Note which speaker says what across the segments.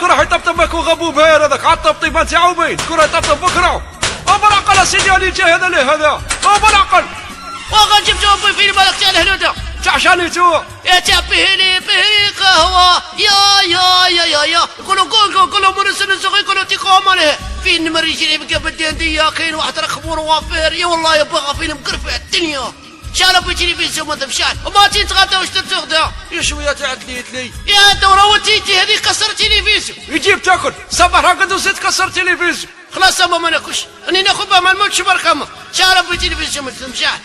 Speaker 1: شكون راح يطبطب بك وغبوب هذاك عاد الطبطيبه تاعو باين شكون راح يطبطب بكره وبالعقل سيدي اللي جا هذا ليه هذا وبالعقل
Speaker 2: وغنجيب جوابي فين بالك تاع الهنوده
Speaker 1: تاع شانيتو
Speaker 2: يا تبهلي بهلي قهوة يا يقولوا قول قولوا مرسل الزغي يقولوا تيقوم عليه فين مريجي بقى بالدندية كاين واحد رخبور وافير يا والله يبغى فيلم قرفة الدنيا شارب التلفزيون ما تمشان وما تتغدى واش تتغدى
Speaker 1: يا شويه تعدليت لي
Speaker 2: يا دورة وتيتي هذه كسر التلفزيون
Speaker 1: يجيب تاكل صباح هكذا وزيد كسر التلفزيون
Speaker 2: خلاص ما ناكلش راني ناخذ بها ما نموتش بركم شارب التلفزيون ما تمشان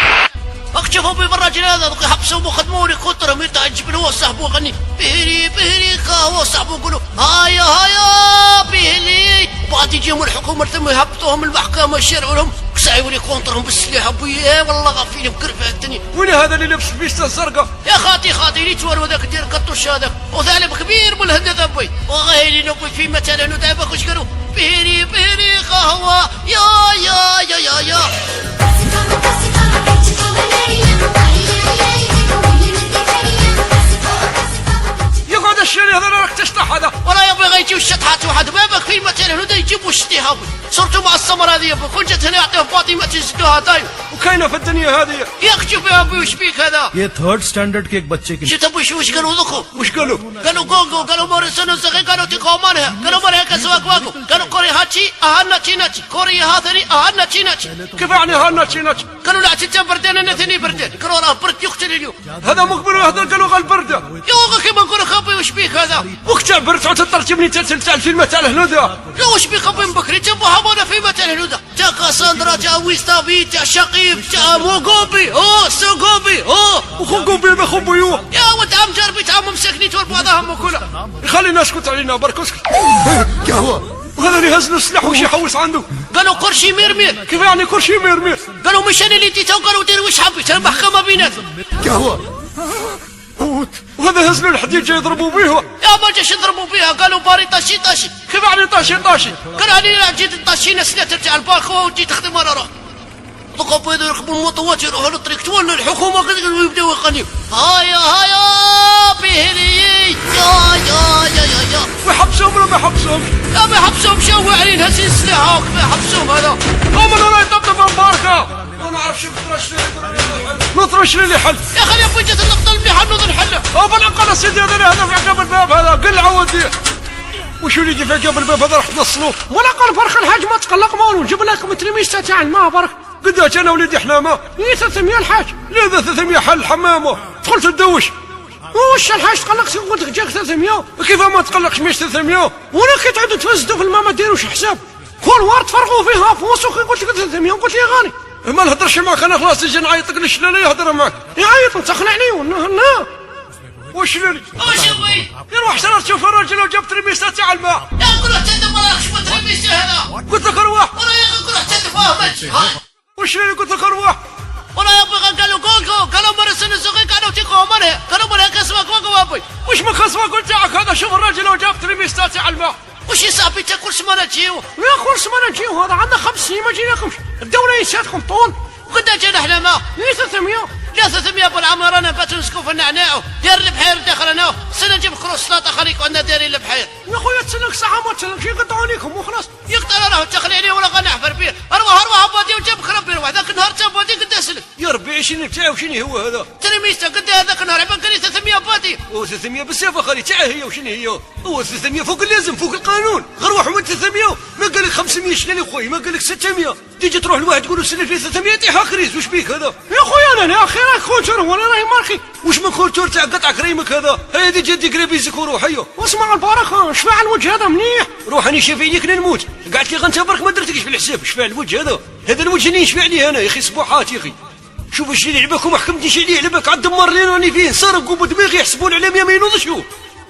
Speaker 2: اكتشفوا بي بالراجل هذا دوك يحبسوا وخدموا لي كثر يتعجب له صاحبو غني بهلي قهوه صاحبو يقولوا هيا بهلي بعد يجيهم الحكومه ثم يهبطوهم المحكمه يشرعوا لهم كسايوا لي كونترهم بالسلاح بويا والله غافلين بكرفه الدنيا
Speaker 1: وين هذا اللي لابس الفيسته الزرقاء
Speaker 2: يا خاطي لي تورو ذاك دير قطوش هذاك وثالب كبير بالهند ذبي وغايلي نبي في مثلا ندابك واش قالوا بهلي قهوه يا
Speaker 1: يقعد الشيري هذا راك تشطح هذا
Speaker 2: ولا يبغي غيجي الشطحات واحد بابك في مثلا هنا يجيبوا الشتيها صرتوا مع السمر هذه كل جات هنا يعطيه فاطمه تزدوها دايم
Speaker 1: وكاينه في الدنيا هذه
Speaker 2: ياك شوف يا ابوي وش بيك هذا
Speaker 3: ये third standard के एक बच्चे के
Speaker 2: شو تبوي وش قالوا ذوقوا
Speaker 1: وش قالوا
Speaker 2: قالوا قالوا مورسون زغي قالوا تيقومانها قالوا مريها كسواك واكو قالوا كوري هاتشي اهنا تشيناتشي كوري هاثني اهنا تشيناتشي
Speaker 1: كيف يعني هانا تشيناتش
Speaker 2: قالوا لا تنت بردان انا ثاني بردان قالوا راه برد يقتل اليوم
Speaker 1: هذا مقبل وهذا قالوا غير البرده
Speaker 2: يا واخا كيما نقول خابي وش بيك هذا
Speaker 1: وقتها برد تعود ترجمني تاع الفيلم تاع الهنوده
Speaker 2: لا وش بيك خابي من بكري تبو هبونا في مثل الهنوده تا كاساندرا تا ويستافي تا شقيب تا موغوبي سوغوبي
Speaker 1: وخوكم بيه خوبيو
Speaker 2: يا ود عم جربي تا مسكني تور بعضهم وكلها
Speaker 1: خلينا نسكت علينا برك اسكت قهوه وهذا اللي هز له السلاح وش يحوس عنده
Speaker 2: قالوا كرشي ميرمير
Speaker 1: كيف يعني كل شيء ميرمير
Speaker 2: قالوا مش انا اللي ديته وقالوا دير وش حبيت المحكمه بيناتهم
Speaker 1: قهوه وهذا هز له الحديد جاي يضربوا بيه
Speaker 2: يا ما جاش يضربوا بيها قالوا باري طاشي
Speaker 1: كيف يعني طاشي
Speaker 2: قال علي جيت طاشينا سنتر تاع البارخو وجي تخدم مره اخرى دوكا بيضوا يركبوا الموطوات يروحوا للطريق تولوا الحكومه كذا ويبداو يقنيو هيا بهلي يا
Speaker 1: ويحبسهم ولا ما يحبسهم
Speaker 2: لا ما يحبسهم شو علينا هزين السلاح ما يحبسهم هذا
Speaker 1: هم ولا يطبطب مباركه ما نعرفش نطرش لي حل
Speaker 2: يا اخي يا بوجه النقطه المليحه نوض نحلها
Speaker 1: بالعقل سيدي هذا في عقب الباب هذا قل عودي وشو اللي يجي في عقب الباب هذا راح تنصلوه
Speaker 4: ولا قال فرخ الحاج ما تقلق مولو نجيب لكم ترميسته تاع الماء برك
Speaker 1: قداش انا وليدي حمامه
Speaker 4: 300 الحاج
Speaker 1: لا 300 حل حمامه دخلت تدوش
Speaker 4: وش الحاج تقلقت قلت لك جاك 300
Speaker 1: كيف ما تقلقش مش 300
Speaker 4: ولا كي تعودوا تفزدوا في الماء ما ديروش حساب كل وار تفرغوا فيها فوس وكي قلت لك 300 قلت لي غاني
Speaker 1: ما نهضرش معك انا خلاص يجي نعيط لك الشلالي يهضر معك
Speaker 4: يعيط تقنعني لا
Speaker 1: واش لي
Speaker 2: واش بغي
Speaker 1: يروح سنة تشوف الراجل وجاب ترميسته تاع الماء
Speaker 2: يا نقول له تندم ما راكش ترميسته هذا
Speaker 1: قلت لك ارواح
Speaker 2: ولا يا اخي نقول له تندم
Speaker 1: واش لي قلت لك ارواح
Speaker 2: ولا يبغى قالوا مرسل الزغي قالوا تيقوم عليه قالوا مريها كسواك واكو ابوي
Speaker 1: وش ما خصمك قلت لك هذا شوف الراجل وجاب ترميسته تاع الماء
Speaker 2: وش يصاحبي تا كل سمانه تجيو
Speaker 4: يا كل سمانه تجيو هذا عندنا 5 سنين ما جيناكمش الدوله يساتكم طول
Speaker 2: وقد جينا احنا ما
Speaker 4: 300
Speaker 2: لا 300 بالعمر انا بات نسكو في النعناع دير البحير داخل انا سنه نجيب كروس سلطه خليك عندنا دايرين البحير
Speaker 4: يا خويا تسلك ساعه ما تسلكش يقطعوا عليكم وخلاص
Speaker 2: يقطع راه تخلي عليه ولا غنحفر بيه اروح بادي وجاب خرب بيه ذاك النهار جاب بادي قد اسلك
Speaker 1: يا ربي شنو بتاعه وشنو هو هذا
Speaker 2: ترميسته قد هذاك النهار عبان قال لي 300 بادي
Speaker 1: هو 300 بالسيف اخي تاعه هي وشنو هي هو 300 فوق اللازم فوق القانون غير واحد من 300 ما قال لك 500 شنو خويا ما قال لك 600 تيجي تروح لواحد تقول له سلف لي 300 يطيح كريز وش بيك هذا
Speaker 4: يا خويا انا يا اخي راك خوتر وانا راهي ماركي
Speaker 1: وش من كورتور تاع قطع كريمك هذا هذه جدي قريبيزك وروح هيو
Speaker 4: واسمع البركه شفع الوجه هذا منيح
Speaker 1: روح اني شافي ليك نموت قعدت لي غنتبرك ما درتكش في الحساب شفع الوجه هذا الوجه اللي يشفع لي انا يا اخي صبوحات يا اخي شوف اش اللي لعبك وما حكمتنيش عليه لعبك عاد دمر لي راني فيه سرق وبدماغي يحسبون على ما ينوضش هو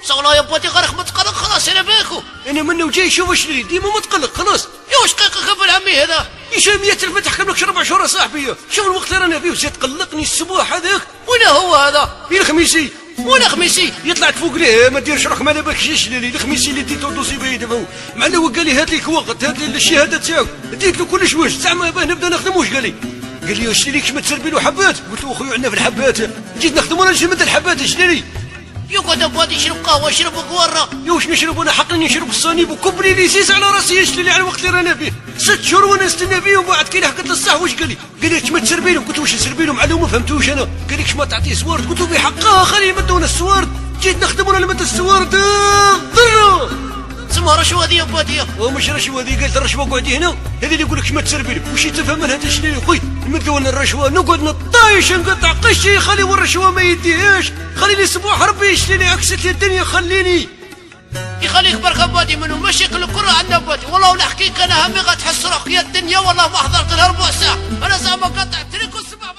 Speaker 2: صولا يا باتي غير ما تقلق خلاص انا باكو
Speaker 1: انا منه جاي شوف اش اللي ديما ما تقلق خلاص
Speaker 2: يا واش قيقك ابن عمي هذا
Speaker 1: يشا 100,000 تحكم لك 4 شهور صاحبي شوف الوقت اللي رانا فيه وزيد تقلقني الصباح هذاك
Speaker 2: وين هو هذا
Speaker 1: في الخميسي
Speaker 2: وين خميسي
Speaker 1: يطلع فوق ليه ما ديرش روحك ما على بالك شي لي الخميسي اللي ديتو دوسي بيد مع انه قال لي هات لي وقت هات لي الشهاده تاعو ديت له كلش واش زعما باه نبدا نخدم واش قال لي واش ليك ما تسربي له حبات قلت له اخويا عندنا في الحبات جيت نخدم وانا نجي مد الحبات اش لي
Speaker 2: يقعد ابوادي يشرب قهوه يشرب قوره.
Speaker 1: يا واش نشرب انا حق نشرب الصانيب وكبري لي زيز على راسي يشلي لي على الوقت اللي رانا فيه 6 شهور وانا نستنى فيه. ومن بعد كي لحقت للصح واش قال لي؟ قال لي ما تسربي لهم. قلت واش نسربي لهم على ما فهمتوش انا. قال لك ما تعطيه سوارد. قلت له بحقها خليه يمدونا السوارد. جيت نخدم وانا نمد السوارد ضره
Speaker 2: اسمها رشوه هذه يا بوادي.
Speaker 1: ومش رشوه هذه. قالت الرشوه قعدي هنا هذه اللي يقول لك ما تسربي لهم. وش تفهم منها انت شنو يا خويا؟ نمدوا لنا الرشوه نقعد نطايش نقطع قشي. خلي الرشوه ما يديهاش. خليني اسبوع ربي يشليني عكست لي الدنيا. خليني
Speaker 2: يخليك بركه بوادي منهم مشاكل كلها عندنا بوادي. والله ولا احكيك انا همي غتحس روحك يا الدنيا. والله ما حضرت لها ربع ساعه انا زعما قطعت لك السبع.